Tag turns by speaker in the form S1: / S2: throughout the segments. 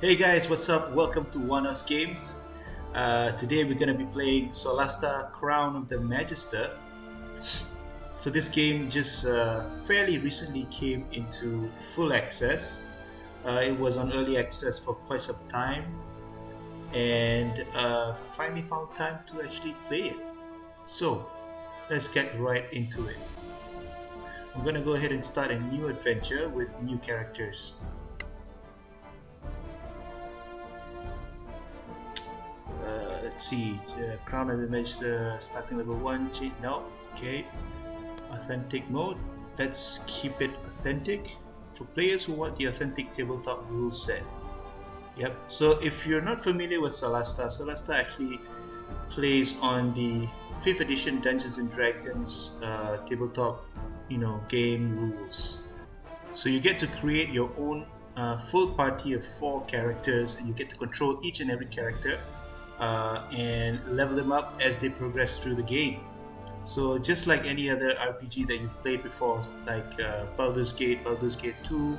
S1: Hey guys, what's up? Welcome to One Us Games. Today we're going to be playing Solasta Crown of the Magister. So this game just fairly recently came into full access. It was on early access for quite some time, and finally found time to actually play it. So let's get right into it. I'm going to go ahead and start a new adventure with new characters. Let's see, Crown of the Magister starting level 1, no, okay. Authentic mode, let's keep it authentic. For players who want the authentic tabletop rule set. Yep, so if you're not familiar with Solasta actually plays on the 5th edition Dungeons and Dragons tabletop, game rules. So you get to create your own full party of 4 characters, and you get to control each and every character and level them up as they progress through the game. So just like any other RPG that you've played before, like Baldur's Gate, Baldur's Gate 2,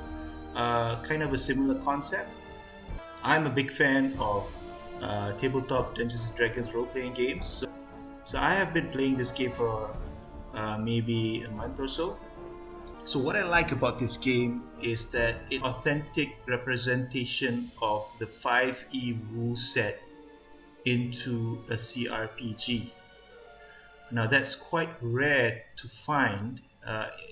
S1: kind of a similar concept. I'm a big fan of tabletop Dungeons and Dragons role-playing games. So I have been playing this game for maybe a month or so. So what I like about this game is that it's authentic representation of the 5e rule set into a CRPG. Now that's quite rare to find.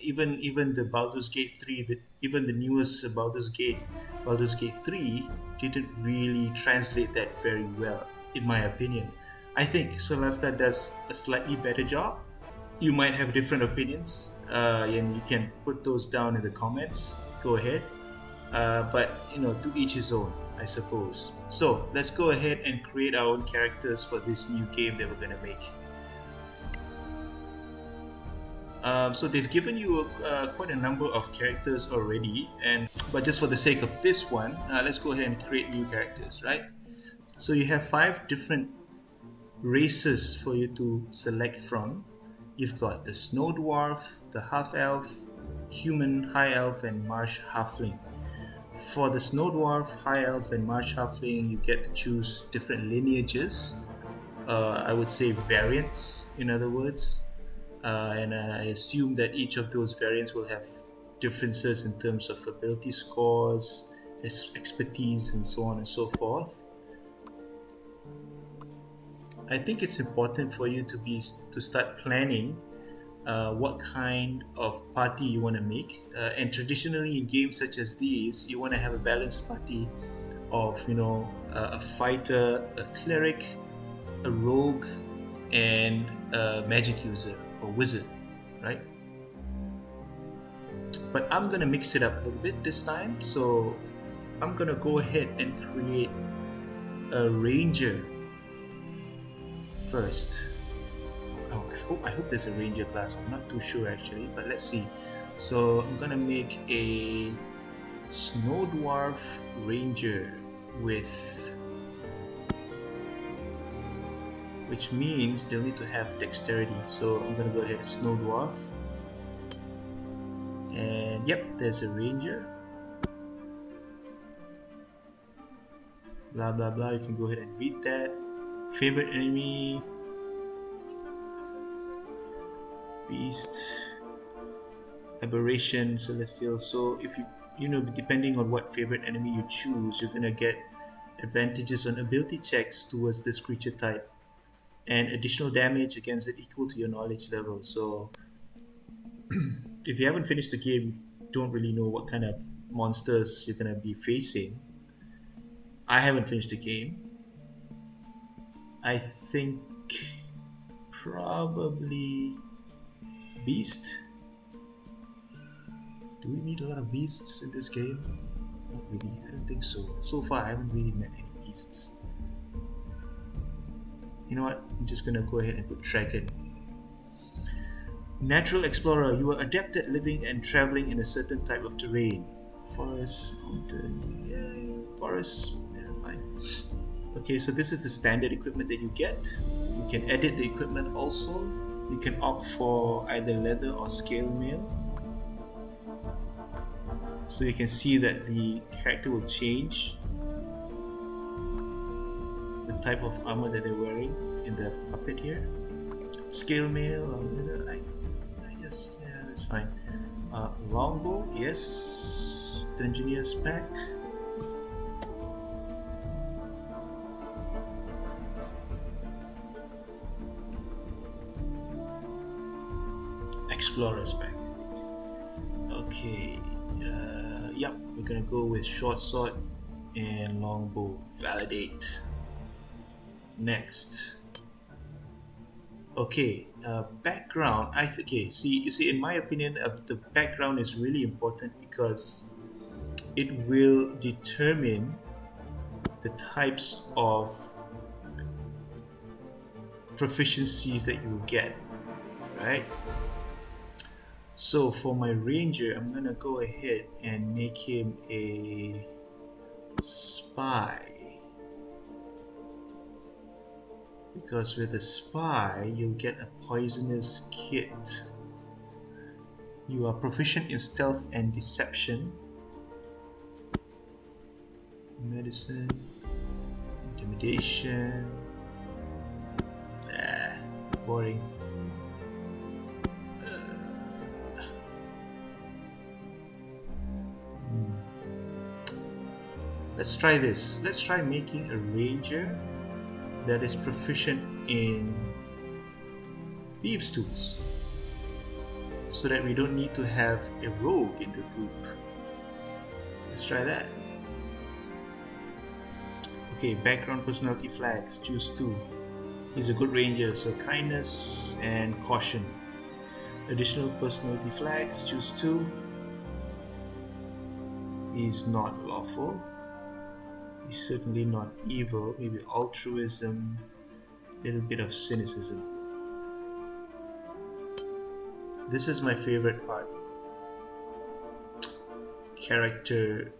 S1: Even the Baldur's Gate 3, even the newest Baldur's Gate 3, didn't really translate that very well, in my opinion. I think Solasta does a slightly better job. You might have different opinions, and you can put those down in the comments. Go ahead. But to each his own, I suppose. So let's go ahead and create our own characters for this new game that we're going to make. So they've given you quite a number of characters already, but just for the sake of this one, let's go ahead and create new characters, right? So you have 5 different races for you to select from. You've got the Snow Dwarf, the Half Elf, Human, High Elf, and Marsh Halfling. For the Snow Dwarf, High Elf, and Marsh Halfling, you get to choose different lineages. I would say variants, in other words. And I assume that each of those variants will have differences in terms of ability scores, expertise, and so on and so forth. I think it's important for you to start planning what kind of party you want to make. And traditionally in games such as these, you want to have a balanced party of a fighter, a cleric, a rogue, and a magic user or wizard, right? But I'm gonna mix it up a little bit this time, so I'm gonna go ahead and create a ranger first. I hope there's a ranger class. I'm not too sure actually, but let's see. So I'm gonna make a Snow Dwarf ranger which means they'll need to have dexterity. So I'm gonna go ahead and Snow Dwarf. And yep, there's a ranger. Blah blah blah, you can go ahead and read that. Favorite enemy, beast, aberration, celestial. So if you depending on what favorite enemy you choose, you're gonna get advantages on ability checks towards this creature type, and additional damage against it equal to your knowledge level. So if you haven't finished the game, you don't really know what kind of monsters you're gonna be facing. I haven't finished the game. I think probably beast. Do we meet a lot of beasts in this game? Not really. I don't think so. So far, I haven't really met any beasts. You know what? I'm just gonna go ahead and put dragon. Natural explorer. You are adept at living and traveling in a certain type of terrain. Forest, mountain, forest. Fine. Okay, so this is the standard equipment that you get. You can edit the equipment also. You can opt for either leather or scale mail. So you can see that the character will change the type of armor that they're wearing in the puppet here. Scale mail, I guess, yeah, that's fine. Longbow, yes. Dungeoneer spec. Explorer spec. Okay, yep, we're gonna go with short sword and longbow. Validate. Next. Okay, background. Okay. You see, in my opinion, the background is really important because it will determine the types of proficiencies that you will get, right? So for my ranger, I'm gonna go ahead and make him a spy. Because with a spy, you'll get a poisonous kit. You are proficient in stealth and deception. Medicine, intimidation. Boring. Let's try this. Let's try making a ranger that is proficient in thieves' tools, so that we don't need to have a rogue in the group. Let's try that. Okay, background personality flags. Choose 2. He's a good ranger, so kindness and caution. Additional personality flags. Choose 2. He's not lawful. He's certainly not evil. Maybe altruism, a little bit of cynicism. This is my favorite part. Character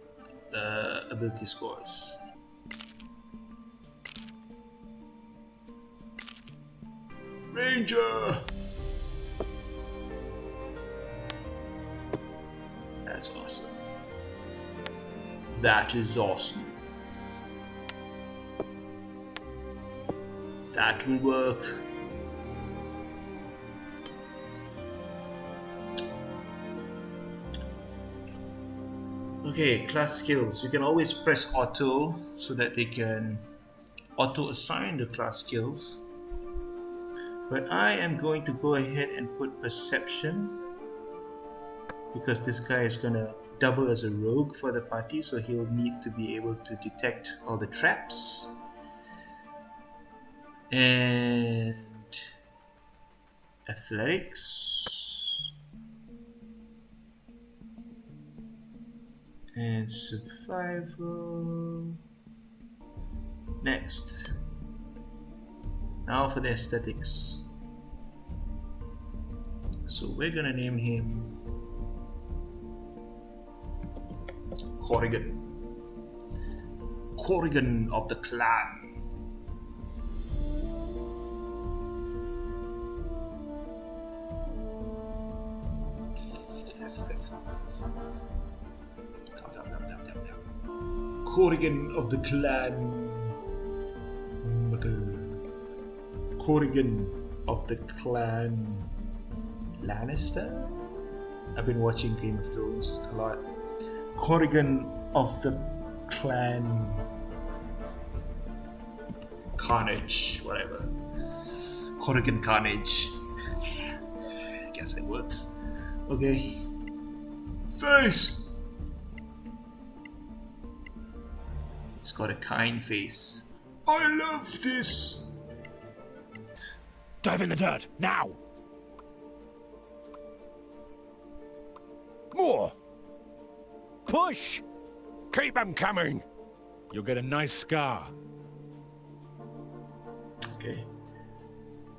S1: ability scores. Ranger! That's awesome. That is awesome. That will work. Okay, class skills. You can always press auto so that they can auto assign the class skills. But I am going to go ahead and put perception, because this guy is gonna double as a rogue for the party, so he'll need to be able to detect all the traps. And athletics and survival. Next. Now for the aesthetics. So we're gonna name him Corrigan. Corrigan of the clan. Corrigan of the clan. Corrigan of the clan Lannister? I've been watching Game of Thrones a lot. Corrigan of the clan Carnage, whatever. Corrigan Carnage. Guess it works. Okay. Face! It's got a kind face. I love this!
S2: Dive in the dirt, now! More! Push! Keep them coming! You'll get a nice scar.
S1: Okay.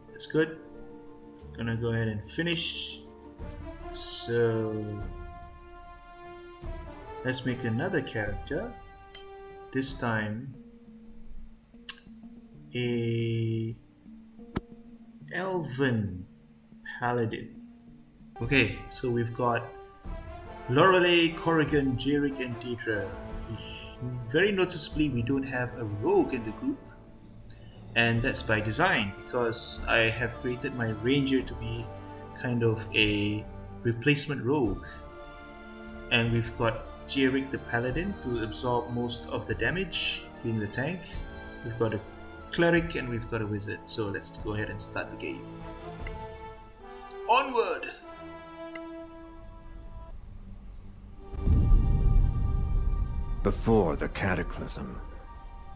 S1: That's good. Gonna go ahead and finish. So let's make another character. This time a elven paladin. Okay, so we've got Lorelei, Corrigan, Jarek, and Deidre. Very noticeably, we don't have a rogue in the group. And that's by design because I have created my ranger to be kind of a replacement rogue. And we've got Jarek the paladin to absorb most of the damage, being the tank. We've got a cleric and we've got a wizard. So let's go ahead and start the game. Onward!
S3: Before the Cataclysm,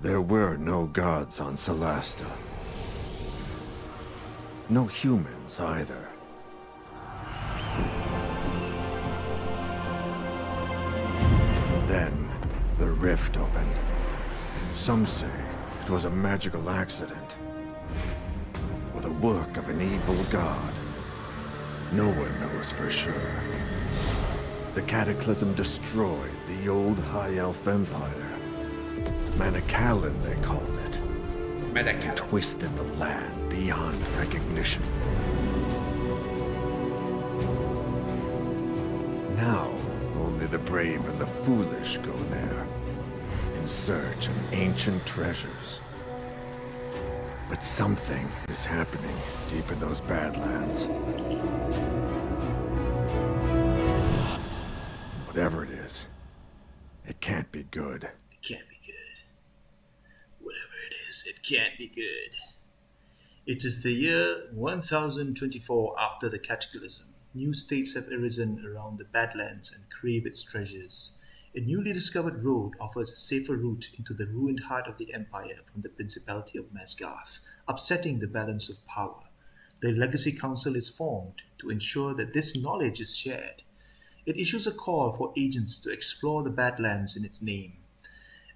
S3: there were no gods on Solasta. No humans either. Then, the rift opened. Some say it was a magical accident, or the work of an evil god. No one knows for sure. The Cataclysm destroyed the old High Elf Empire. Manacalon, they called it.
S1: Manacalon.
S3: Twisted the land beyond recognition. Now, only the brave and the foolish go there, in search of ancient treasures. But something is happening deep in those Badlands. Whatever it is, it can't be good.
S1: It can't be good. Whatever it is, it can't be good. It is the year 1024 after the Cataclysm. New states have arisen around the Badlands and crave its treasures. A newly discovered road offers a safer route into the ruined heart of the Empire from the Principality of Masgarth, upsetting the balance of power. The Legacy Council is formed to ensure that this knowledge is shared. It issues a call for agents to explore the Badlands in its name.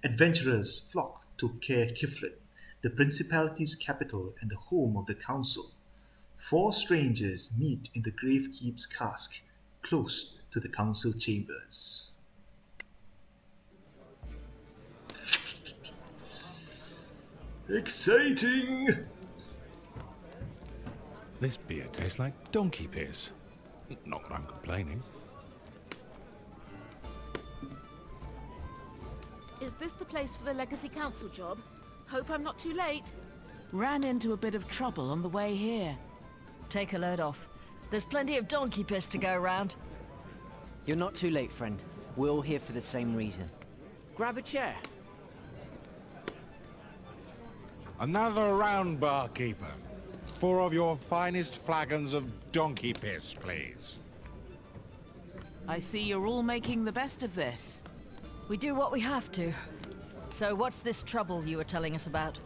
S1: Adventurers flock to Caer Kiflet, the Principality's capital and the home of the Council. 4 strangers meet in the Gravekeep's cask, close to the Council chambers. Exciting!
S2: This beer tastes like donkey piss. Not that I'm complaining.
S4: Is this the place for the Legacy Council job? Hope I'm not too late. Ran into a bit of trouble on the way here.
S5: Take a load off. There's plenty of donkey piss to go around.
S6: You're not too late, friend. We're all here for the same reason. Grab a chair.
S2: Another round, barkeeper. 4 of your finest flagons of donkey piss, please.
S4: I see you're all making the best of this.
S5: We do what we have to. So what's this trouble you were telling us about?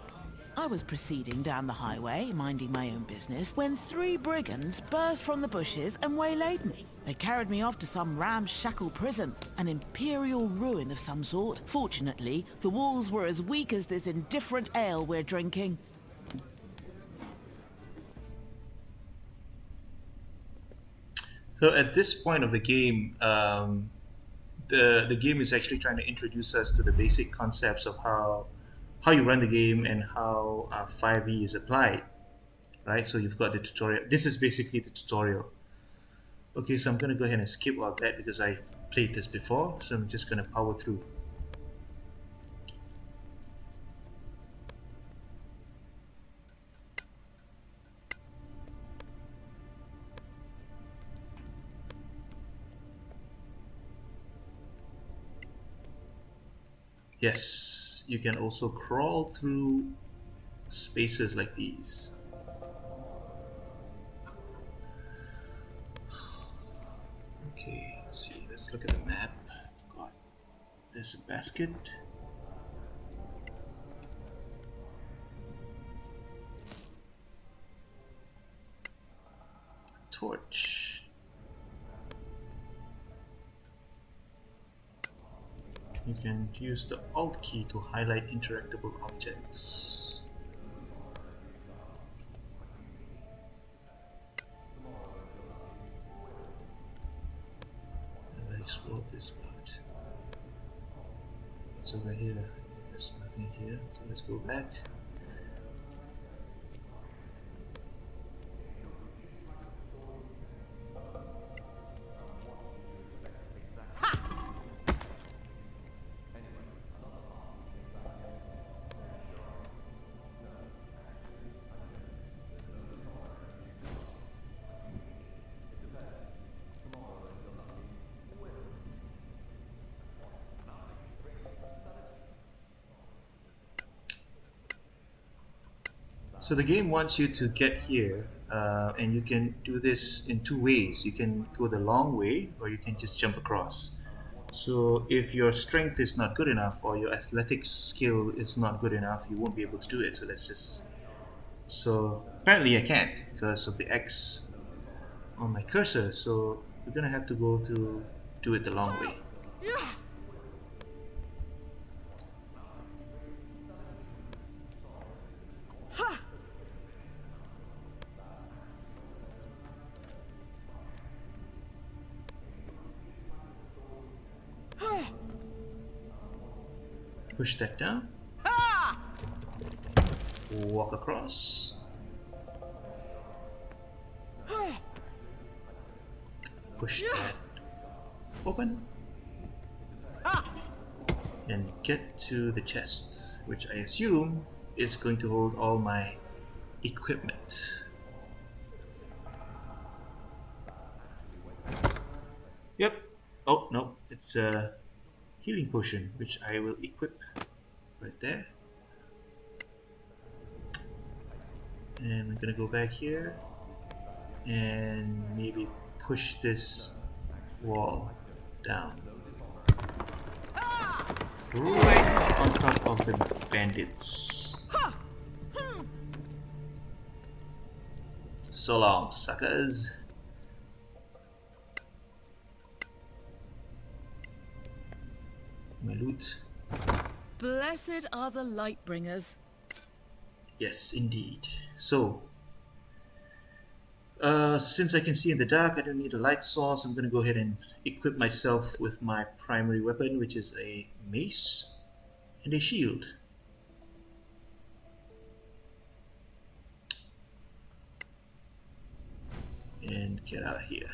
S4: I was proceeding down the highway, minding my own business, when 3 brigands burst from the bushes and waylaid me. They carried me off to some ramshackle prison, an imperial ruin of some sort. Fortunately, the walls were as weak as this indifferent ale we're drinking.
S1: So at this point of the game, the game is actually trying to introduce us to the basic concepts of how you run the game and how 5e is applied, right? So you've got the tutorial. This is basically the tutorial. Okay, so I'm going to go ahead and skip all that because I've played this before, so I'm just going to power through. Yes, you can also crawl through spaces like these. Okay, let's see. Let's look at the map. God, there's a basket. Torch. You can use the Alt key to highlight interactable objects. Have I explored this part? It's over here. There's nothing here, so let's go back. So the game wants you to get here, and you can do this in two ways. You can go the long way, or you can just jump across. So if your strength is not good enough, or your athletic skill is not good enough, you won't be able to do it. So that's just so apparently I can't because of the X on my cursor. So we're gonna have to go to do it the long way. Push that down. Walk across. Push that open. And get to the chest, which I assume is going to hold all my equipment. Yep. Oh, no. It's a healing potion, which I will equip right there. And we're gonna go back here and maybe push this wall down. Right on top of the bandits. So long, suckers. My loot.
S4: Blessed are the Lightbringers.
S1: Yes, indeed. So, since I can see in the dark, I don't need a light source. I'm gonna go ahead and equip myself with my primary weapon, which is a mace and a shield. And get out of here.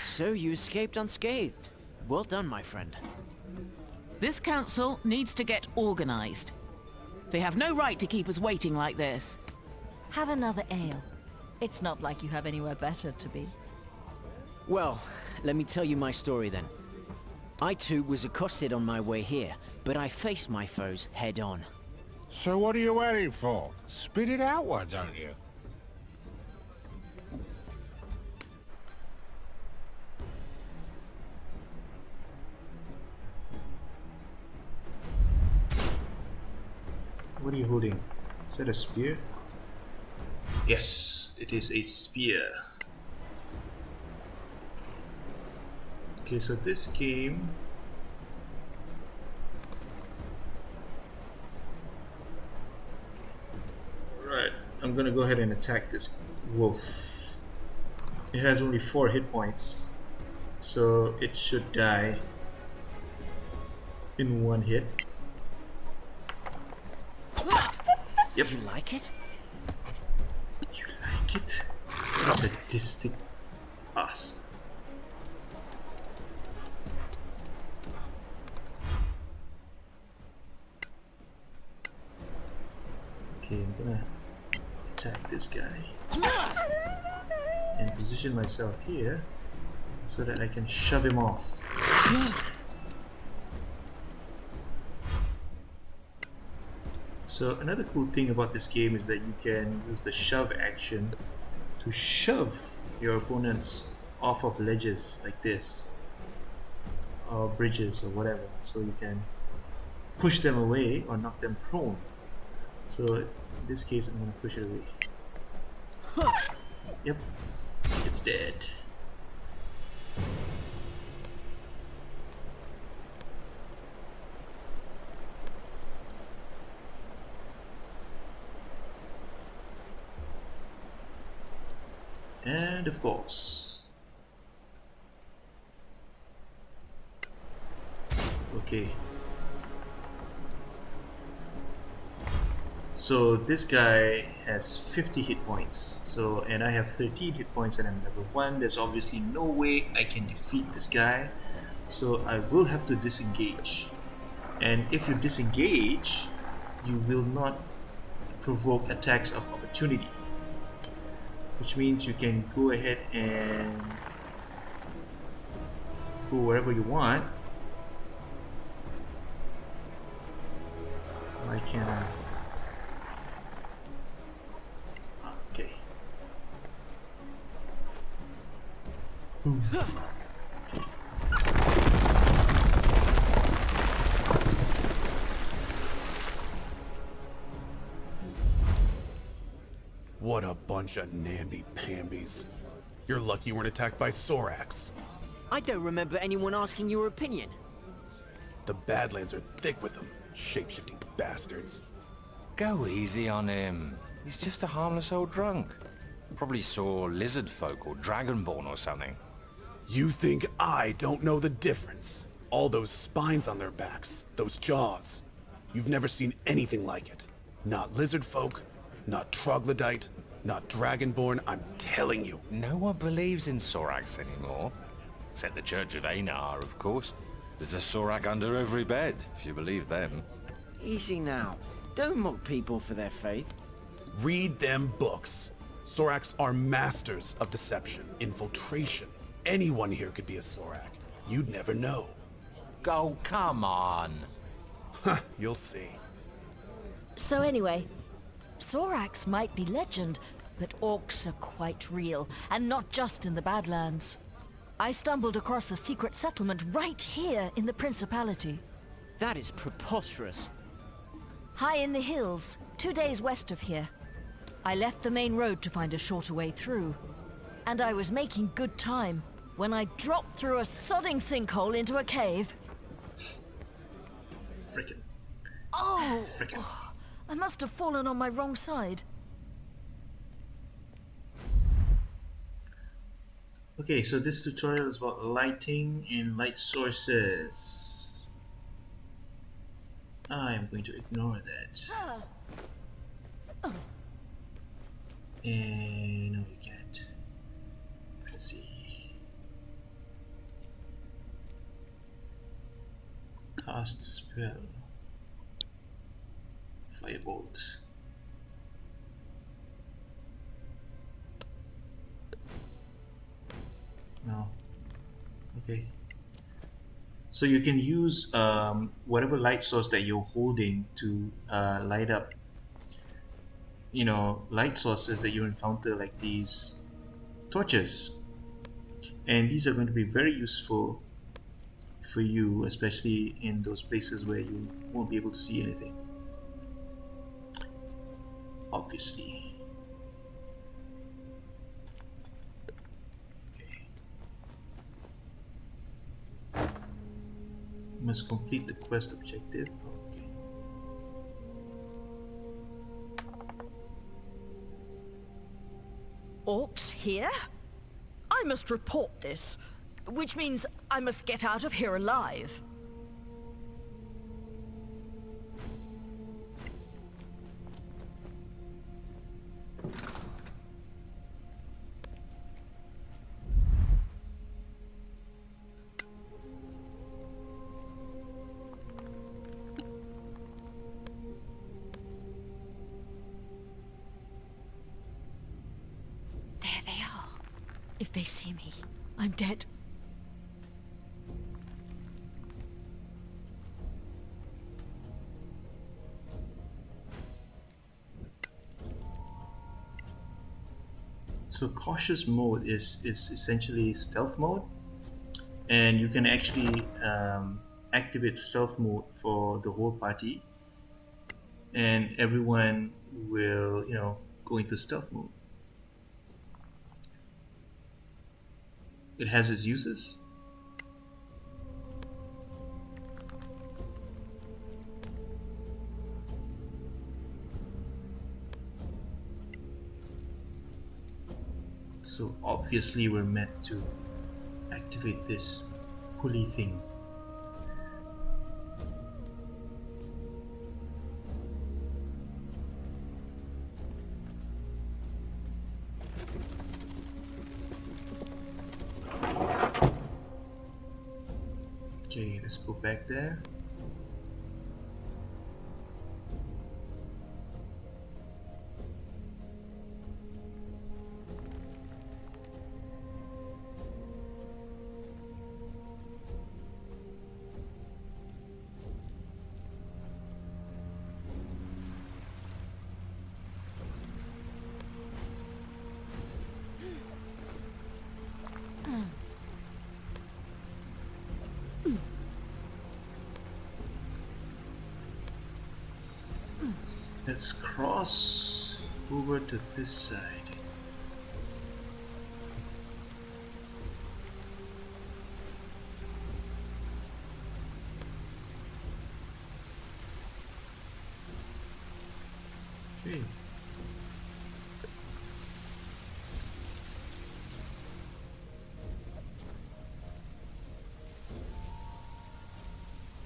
S6: So you escaped unscathed. Well done, my friend.
S4: This council needs to get organized. They have no right to keep us waiting like this.
S5: Have another ale. It's not like you have anywhere better to be.
S6: Well, let me tell you my story then. I too was accosted on my way here, but I faced my foes head on.
S2: So what are you waiting for? Spit it out, why don't you?
S1: What are you holding? Is that a spear? Yes, it is a spear. Okay, so this game right, I'm gonna go ahead and attack this wolf. It has only 4 hit points, so it should die in 1 hit. Yep.
S6: You like it?
S1: You like it? What a sadistic bastard. Okay, I'm gonna attack this guy and position myself here so that I can shove him off. So another cool thing about this game is that you can use the shove action to shove your opponents off of ledges like this, or bridges or whatever, so you can push them away or knock them prone. So in this case I'm going to push it away. Yep, it's dead. And of course, okay, so this guy has 50 hit points, so, and I have 13 hit points and I'm level 1. There's obviously no way I can defeat this guy, so I will have to disengage. And if you disengage, you will not provoke attacks of opportunity, which means you can go ahead and go wherever you want Why can't I? Okay. Boom.
S7: What a bunch of namby-pambies. You're lucky you weren't attacked by Sorax.
S6: I don't remember anyone asking your opinion.
S7: The Badlands are thick with them, shape-shifting bastards.
S8: Go easy on him. He's just a harmless old drunk. Probably saw lizard folk or dragonborn or something.
S7: You think I don't know the difference? All those spines on their backs, those jaws. You've never seen anything like it. Not lizard folk, not troglodyte, not dragonborn, I'm telling you.
S8: No one believes in Sorax anymore. Except the Church of Einar, of course. There's a Sorak under every bed, if you believe them.
S6: Easy now. Don't mock people for their faith.
S7: Read them books. Sorax are masters of deception, infiltration. Anyone here could be a Sorak. You'd never know.
S8: Oh, come on.
S7: Huh, you'll see.
S5: So anyway, Sorax might be legend, but orcs are quite real, and not just in the Badlands. I stumbled across a secret settlement right here in the Principality.
S6: That is preposterous.
S5: High in the hills, 2 days west of here. I left the main road to find a shorter way through. And I was making good time when I dropped through a sodding sinkhole into a cave.
S1: Frickin'.
S5: Oh!
S1: Frickin'.
S5: I must have fallen on my wrong side.
S1: Okay, so this tutorial is about lighting and light sources. I'm going to ignore that. And no, you can't. Let's see. Cast spell. Firebolt. No. Okay. So you can use whatever light source that you're holding to light up, you know, light sources that you encounter, like these torches. And these are going to be very useful for you, especially in those places where you won't be able to see anything. Obviously. Must complete the quest objective. Okay.
S5: Orcs here? I must report this, which means I must get out of here alive. There they are. If they see me, I'm dead.
S1: So cautious mode is essentially stealth mode, and you can actually activate stealth mode for the whole party, and everyone will, you know, go into stealth mode. It has its uses. So obviously we're meant to activate this pulley thing. Okay, let's go back there. Let's cross over to this side. Okay.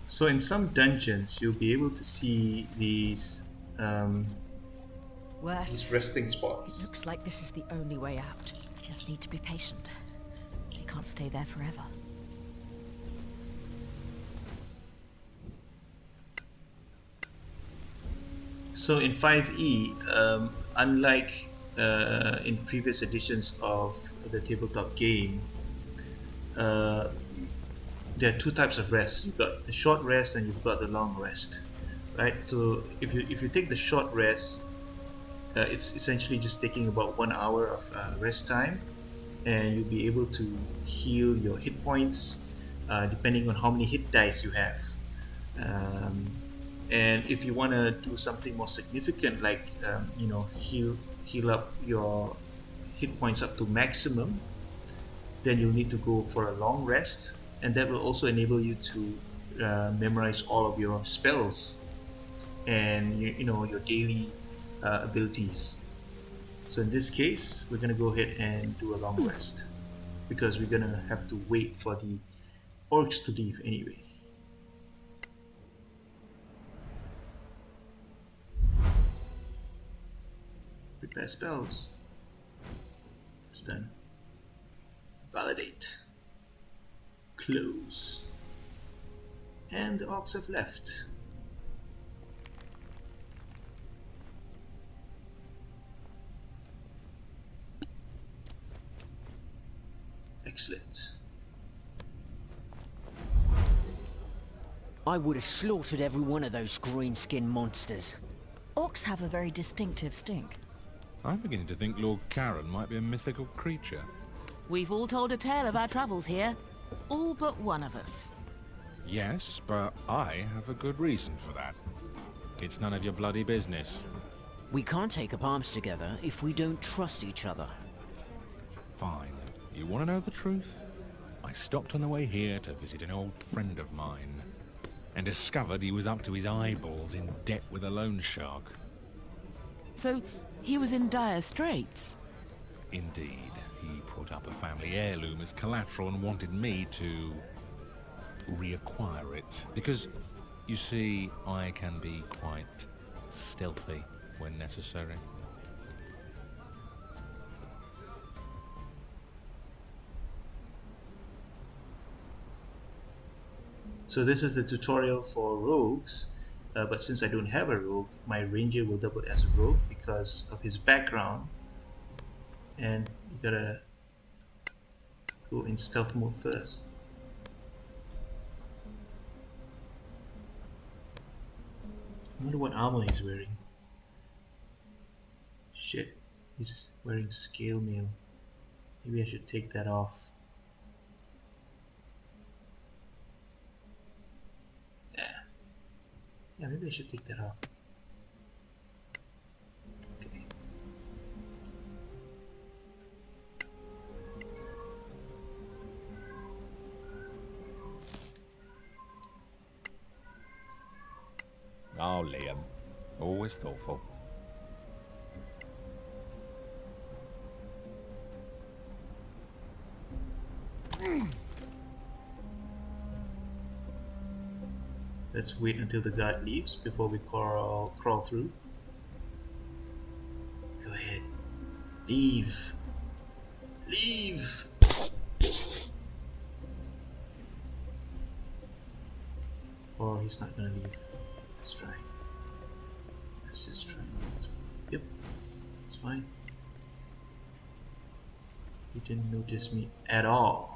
S1: So in some dungeons, you'll be able to see these
S5: Worse.
S1: resting
S5: It
S1: spots.
S5: looks like this is the only way out. I just need to be patient. They can't stay there forever.
S1: So in 5e, unlike in previous editions of the tabletop game, there are two types of rest. You've got the short rest and you've got the long rest, right? So if you take the short rest, it's essentially just taking about 1 hour of rest time, and you'll be able to heal your hit points depending on how many hit dice you have. And if you want to do something more significant, like heal up your hit points up to maximum, then you'll need to go for a long rest, and that will also enable you to memorize all of your spells and your daily abilities. So in this case, we're going to go ahead and do a long rest because we're going to have to wait for the orcs to leave anyway. Prepare spells. It's done. Validate. Close. And the orcs have left. Excellent.
S6: I would have slaughtered every one of those green-skinned monsters.
S5: Orcs have a very distinctive stink.
S2: I'm beginning to think Lord Karen might be a mythical creature.
S4: We've all told a tale of our travels here. All but one of us.
S2: Yes, but I have a good reason for that. It's none of your bloody business.
S6: We can't take up arms together if we don't trust each other.
S2: Fine. You want to know the truth? I stopped on the way here to visit an old friend of mine and discovered he was up to his eyeballs in debt with a loan shark.
S4: So, he was in dire straits.
S2: Indeed. He put up a family heirloom as collateral and wanted me to reacquire it. Because, you see, I can be quite stealthy when necessary.
S1: So this is the tutorial for rogues, but since I don't have a rogue, my ranger will double as a rogue because of his background. And you gotta go in stealth mode first. I wonder what armor he's wearing. Shit, he's wearing scale mail. Maybe I should take that off. Yeah, maybe I should take that off. Okay.
S8: Oh, Liam. Always thoughtful.
S1: Let's wait until the guard leaves before we crawl through. Go ahead. Leave. Leave! Or he's not gonna leave. Let's try. Let's just try. Yep. It's fine. He didn't notice me at all.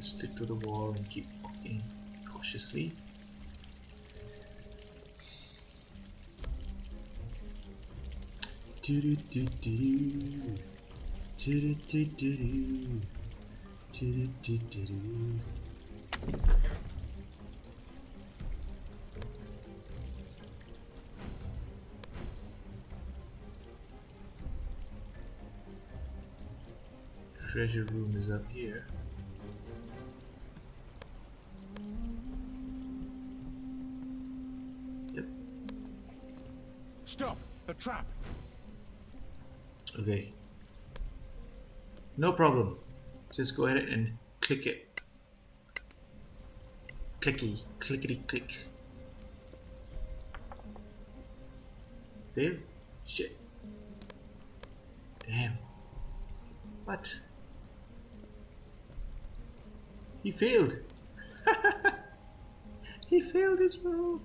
S1: Stick to the wall and keep walking cautiously. Treasure room is up here. Yep.
S2: Stop! The trap!
S1: Okay. No problem. Just go ahead and click it. Clicky, clickety click. Fail? Shit. Damn. What? He failed. He failed his roll.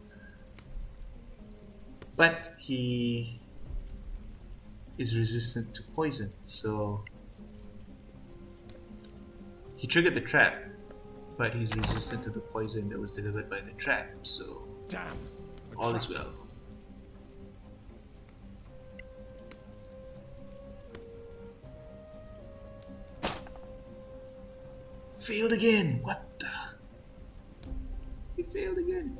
S1: But he is resistant to poison, so he triggered the trap, but he's resistant to the poison that was delivered by the trap, so
S2: Damn!
S1: all is well. Failed again. What the? He failed again.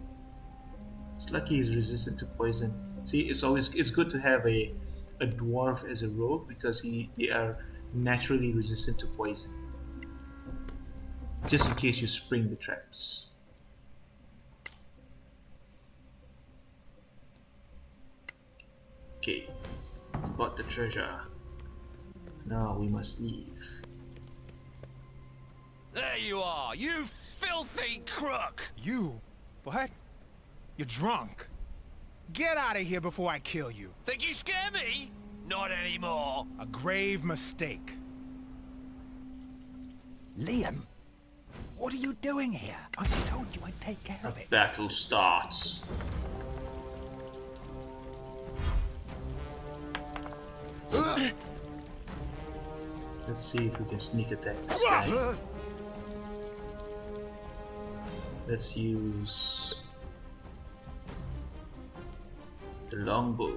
S1: It's lucky he's resistant to poison. See, it's good to have a dwarf as a rogue because they are naturally resistant to poison. Just in case you spring the traps. Okay, we've got the treasure. Now we must leave.
S8: There you are, you filthy crook!
S9: You? What? You're drunk. Get out of here before I kill you.
S8: Think you scare me? Not anymore.
S9: A grave mistake.
S10: Liam, what are you doing here? I told you I'd take care of it.
S1: Battle starts. Let's see if we can sneak attack this guy. Let's use the longbow.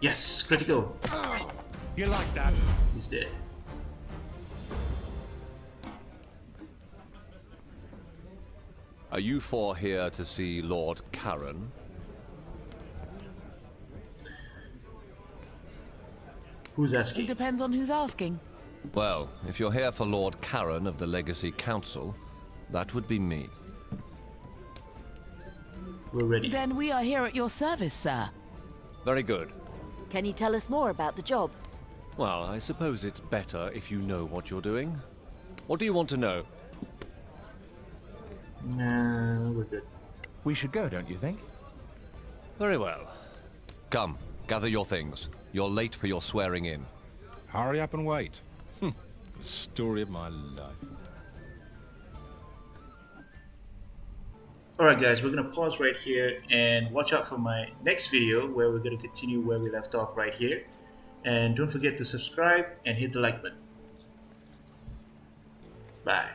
S1: Yes, critical.
S9: You like that?
S1: He's dead.
S11: Are you four here to see Lord Karen?
S1: Who's
S4: It
S1: asking?
S4: depends on who's asking.
S11: Well, if you're here for Lord Karen of the Legacy Council, that would be me.
S1: We're ready.
S4: Then we are here at your service, sir.
S11: Very good.
S5: Can you tell us more about the job?
S11: Well, I suppose it's better if you know what you're doing. What do you want to know?
S1: Nah, we're good.
S10: We should go, don't you think?
S11: Very well. Come, gather your things. You're late for your swearing in.
S2: Hurry up and wait. The story of my life.
S1: Alright guys, we're going to pause right here and watch out for my next video where we're going to continue where we left off right here. And don't forget to subscribe and hit the like button. Bye.